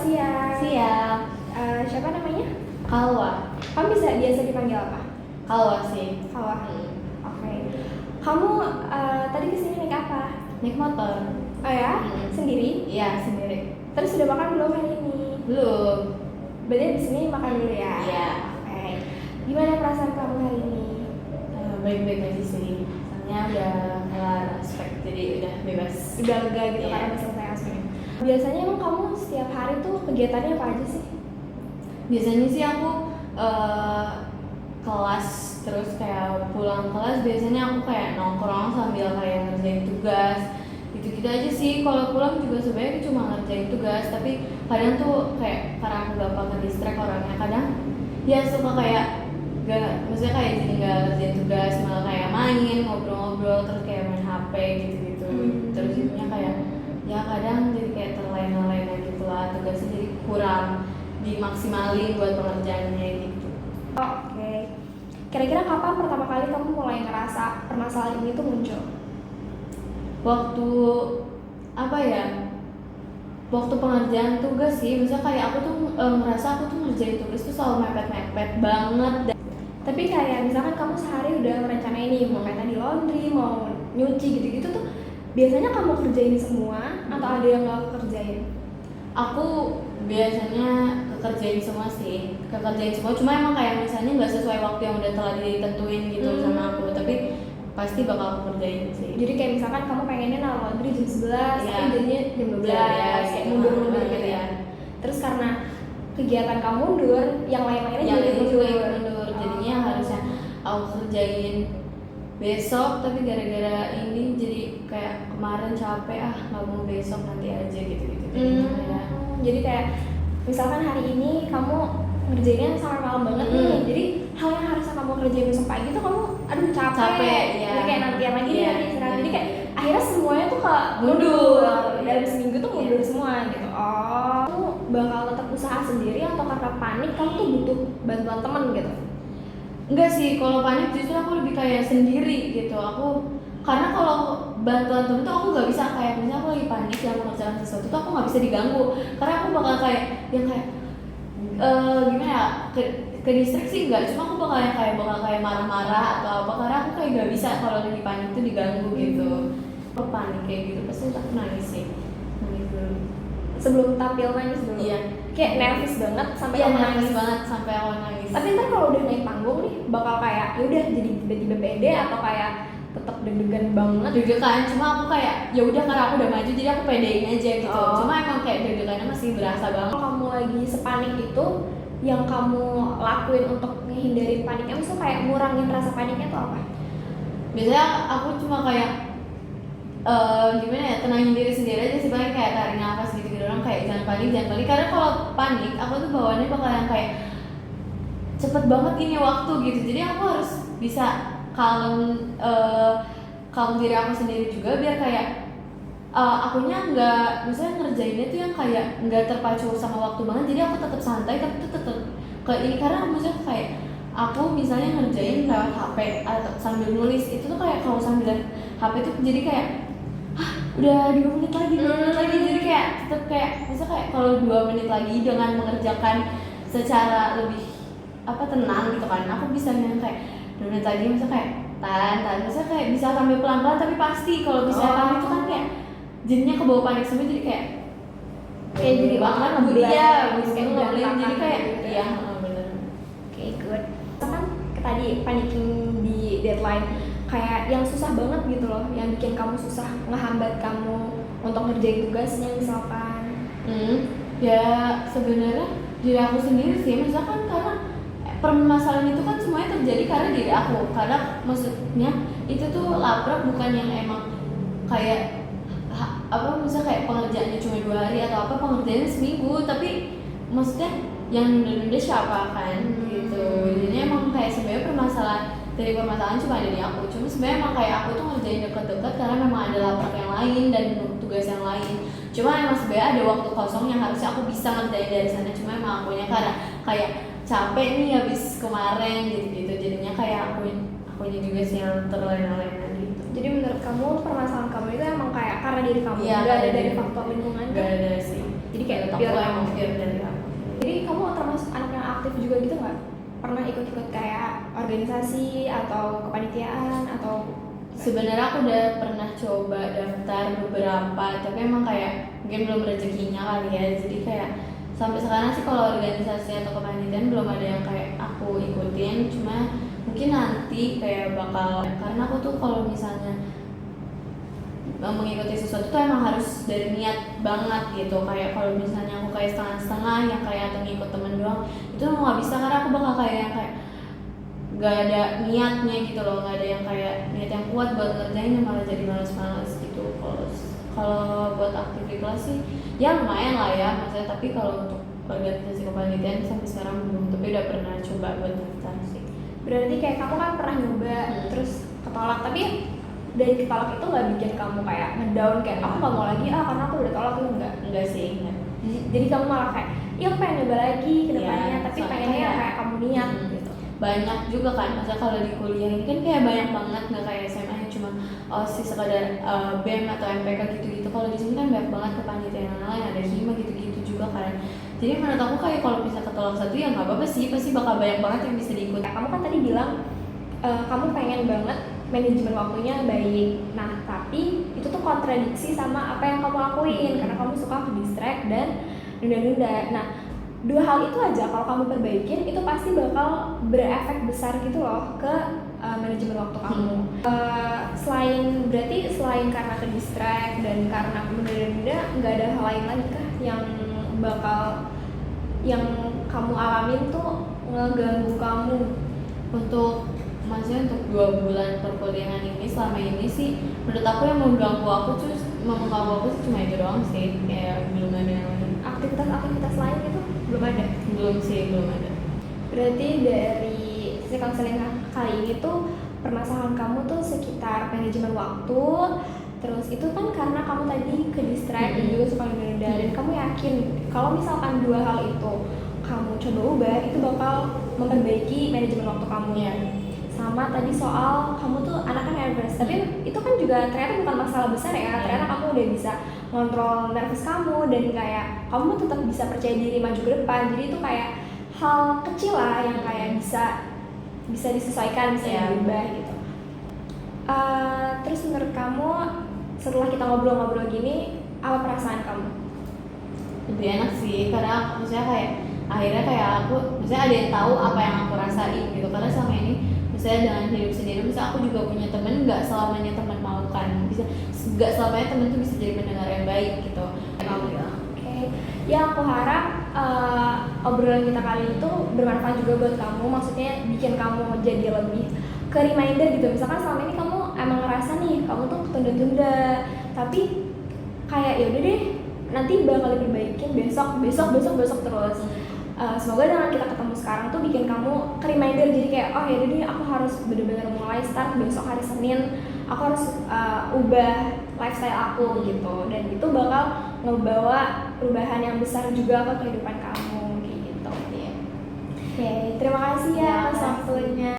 siang. Siang. Siapa namanya? Kalwa. Kamu biasa dipanggil apa? Kalwa sih. Kalwa. Oke. Kamu tadi kesini naik apa? Naik motor. Oh ya? Sendiri? Iya, sendiri. Terus sudah makan belum hari ini? Belum. Berarti di sini makan dulu ya? Iya. Oke. Gimana perasaan kamu hari ini? Baik-baik aja sih. Soalnya udah kelar aspek, jadi udah bebas. Udah lega gitu Iya. karena udah selesai aspek. Biasanya emang kamu setiap hari tuh kegiatannya apa aja sih? Biasanya sih aku kelas, terus kayak pulang kelas biasanya aku kayak nongkrong sambil kayak ngerjain tugas. Gitu-gitu aja sih. Kalau pulang juga sebenarnya cuma ngerjain tugas, tapi kadang tuh kayak karena aku gampang ke distract orangnya, kadang ya suka kayak maksudnya kayak jadi nggak ngerjain tugas, malah kayak main, ngobrol-ngobrol, terus kayak main HP gitu-gitu. Terus jadinya kayak ya kadang jadi kayak terlena-lena gitu lah, tugasnya jadi kurang dimaksimalin buat pengerjaannya gitu. Oke. Kira-kira kapan pertama kali kamu mulai ngerasa permasalahan ini tuh muncul? Waktu apa ya, waktu pengerjaan tugas sih. Misalnya kayak aku tuh ngerasa aku tuh ngerjain tugas tuh selalu mepet-mepet banget. Tapi kayak misalkan kamu sehari udah merencanain nih mau kayak tadi laundry, mau nyuci gitu-gitu tuh biasanya kamu kerjain semua atau ada yang gak kerjain? Aku biasanya kekerjain semua sih, kekerjain semua, cuma emang kayak misalnya nggak sesuai waktu yang udah telah ditentuin gitu sama aku, tapi pasti bakal aku kerjain sih. Jadi kayak misalkan kamu pengennya naruh laundry jam 11, Iya. tapi jadinya jam 12, Iya, kayak gitu. mundur-mundur gitu ya. Iya. Terus karena kegiatan kamu mundur, yang lain-lainnya Yang jadi itu mundur. mundur, jadinya harusnya aku kerjain besok, tapi gara-gara ini jadi kayak kemarin capek, nggak mau besok, nanti aja gitu. Jadi kayak misalkan hari ini kamu ngerjainnya sampai malam banget nih, jadi hal yang harusnya kamu kerjain besok pagi tuh kamu aduh capek, iya. jadi kayak nantian lagi Iya. nanti istirahat, jadi kayak akhirnya semuanya tuh kayak mundur dalam seminggu tuh mundur semua gitu. Oh, kamu bakal tetap usaha sendiri atau karena panik kamu tuh butuh bantuan temen gitu? Enggak sih, kalau panik justru aku lebih kayak sendiri gitu. Karena kalau bantuan temen tuh aku nggak bisa, kayak misalnya aku lagi panik yang mengerjakan sesuatu tuh aku nggak bisa diganggu, karena aku bakal kayak yang kayak gimana ya, ke distrik sih enggak, cuma aku bakal kayak marah-marah atau apa, karena aku kayak nggak bisa kalau lagi panik tuh diganggu gitu. Kalau panik kayak gitu pasti aku nangis sih, nangis dulu. Sebelum tampil nangis dulu? Iya. Kayak nervous banget sampai Iya, kamu nangis banget sampai aku nangis. Tapi ntar kalau udah naik panggung nih bakal kayak yaudah jadi tiba-tiba pede atau kayak tetap deg-degan banget? Deg-degan, cuma aku kayak ya udah karena aku udah maju jadi aku pedein aja gitu. Oh. Cuma emang kayak deg-degannya masih berasa banget. Kalau kamu lagi sepanik itu, yang kamu lakuin untuk menghindarin paniknya, maksudnya kayak ngurangin rasa paniknya tuh apa? Biasanya aku cuma kayak gimana ya, tenangin diri sendiri aja sih, paling kayak tarik nafas gitu orang, kayak jangan panik. Karena kalau panik aku tuh bawaannya bakal yang kayak cepet banget ini waktu gitu. Jadi aku harus bisa kalem diri aku sendiri juga, biar kayak akunya nggak, misalnya ngerjainnya tuh yang kayak nggak terpacu sama waktu banget, jadi aku tetap santai tapi tuh tetap ke ini. Karena misalnya kayak aku misalnya ngerjain lewat HP atau sambil nulis, itu tuh kayak kalau sambil HP tuh jadi kayak udah 2 menit lagi, jadi kayak tetap kayak misalnya kayak kalau 2 menit lagi dengan mengerjakan secara lebih tenang gitu kan, aku bisa yang kayak 2 menit lagi, misalnya kayak tahan, misalnya kayak bisa sambil pelan-pelan, tapi pasti kalau bisa panik itu kan kayak jadinya kebawa panik semua, jadi kayak jadi banget ngeblank, iya, kayak ngeblank, jadi kayak gitu. iya bener. Oke, good. Kan tadi panicking di deadline, kayak yang susah banget gitu loh, yang bikin kamu susah ngehambat kamu untuk ngerjain tugasnya misalkan. Ya sebenarnya diri aku sendiri sih, misalkan karena permasalahan itu kan semuanya terjadi karena diri aku, karena maksudnya itu tuh labrak bukan yang emang kayak misalnya kayak pengerjaannya cuma 2 hari atau pengerjaannya seminggu, tapi maksudnya yang nunda siapa kan gitu. Jadi emang kayak sebenarnya permasalahan cuma ada di aku, cuma sebenarnya emang kayak aku tuh ngerjain deket-deket karena memang ada labrak yang lain dan tugas yang lain. Cuma emang sebenarnya ada waktu kosong yang harusnya aku bisa ngerjain dari sana, cuma emang akunya karena kayak capek nih habis kemarin gitu, jadinya kayak akunya juga sih yang terlena-lena gitu. Jadi menurut kamu permasalahan kamu itu emang kayak karena diri kamu, Iya, nggak ada dari faktor lingkungan? Nggak ada sih. Jadi kayak aku emang pure dari aku. Jadi kamu termasuk anak yang aktif juga gitu nggak? Pernah ikut-ikut kayak organisasi atau kepanitiaan atau? Sebenarnya aku udah pernah coba daftar beberapa, tapi emang kayak mungkin belum rezekinya kali ya. Jadi kayak sampai sekarang sih kalau organisasi atau kepanitiaan belum ada yang kayak aku ikutin. Cuma mungkin nanti kayak bakal, karena aku tuh kalau misalnya mengikuti sesuatu tuh emang harus dari niat banget gitu. Kayak kalau misalnya aku kayak setengah-setengah yang kayak atau ngikut temen doang, itu emang nggak bisa karena aku bakal kayak gak ada niatnya gitu loh, gak ada yang kayak niat yang kuat buat ngerjain, malah jadi malas-malas gitu. Kalau buat aktif di kelas sih ya lumayan lah ya maksudnya, tapi kalau untuk organisasi kepanitiaan sampai sekarang belum, tapi udah pernah coba buat daftar sih. Berarti kayak kamu kan pernah nyoba terus ketolak, tapi dari ketolak itu nggak bikin kamu kayak ngedown kayak aku nggak mau lagi karena aku udah tolak, itu enggak sih, enggak. Jadi kamu malah kayak iya aku pengen nyoba lagi ke depannya, Ya, tapi pengennya kayak kamu niat gitu. Banyak juga kan, maksudnya kalau di kuliah ini kan kayak banyak banget, nggak kayak SMA yang cuma sih sekadar BEM atau MPK gitu-gitu. Kalau di sini kan banyak banget kepanitiaan lain, ada hima gitu-gitu juga kan. Jadi menurut aku kayak kalau bisa ketolak satu ya nggak apa-apa sih, pasti bakal banyak banget yang bisa diikut. Kamu kan tadi bilang kamu pengen banget manajemen waktunya baik. Nah tapi itu tuh kontradiksi sama apa yang kamu lakuin karena kamu suka ke distract dan nunda-nunda. Nah dua hal itu aja kalau kamu perbaikin itu pasti bakal berefek besar gitu loh ke manajemen waktu kamu. Selain karena ke distract dan karena menunda-nunda, nggak ada hal lain lagi kah yang kamu alamin tuh ngeganggu kamu? Maksudnya untuk 2 bulan perkuliahan ini, selama ini sih menurut aku yang mengganggu aku sih cuma itu doang sih, kayak belum ada yang lain. Aktivitas lain gitu belum ada? Belum ada. Berarti dari sesi konseling kali ini tuh permasalahan kamu tuh sekitar manajemen waktu, terus itu kan karena kamu tadi ke distract dan juga suka nunda-nunda, dan kamu yakin kalau misalkan dua hal itu kamu coba ubah itu bakal memperbaiki manajemen waktu kamu ya. Sama tadi soal kamu tuh anaknya nervous, tapi itu kan juga ternyata bukan masalah besar ya. Ternyata kamu udah bisa ngontrol nervous kamu dan kayak kamu tetap bisa percaya diri maju ke depan. Jadi itu kayak hal kecil lah yang kayak bisa disesuaikan, bisa diubah gitu. Terus menurut kamu setelah kita ngobrol-ngobrol gini, apa perasaan kamu? Lebih enak sih, karena maksudnya kayak akhirnya kayak aku, maksudnya ada yang tahu apa yang aku rasain gitu. Karena selama ini misalnya dengan hidup sendiri, misalnya aku juga punya temen, nggak selamanya teman mau kan, nggak selamanya temen tuh bisa jadi pendengar yang baik gitu. Oke. Ya aku harap obrolan kita kali itu bermanfaat juga buat kamu, maksudnya bikin kamu jadi lebih ke reminder gitu. Misalkan selama ini kamu emang ngerasa nih kamu tuh tunda-tunda, tapi kayak ya udah deh nanti bakal diperbaikin besok terus. Semoga dengan kita ketemu sekarang tuh bikin kamu ke reminder, jadi kayak oh yaudah deh aku harus bener-bener mulai start besok hari Senin, aku harus ubah lifestyle aku gitu, dan itu bakal ngebawa perubahan yang besar juga ke kehidupan kamu kayak gitu. Oke, terima kasih ya atas waktunya.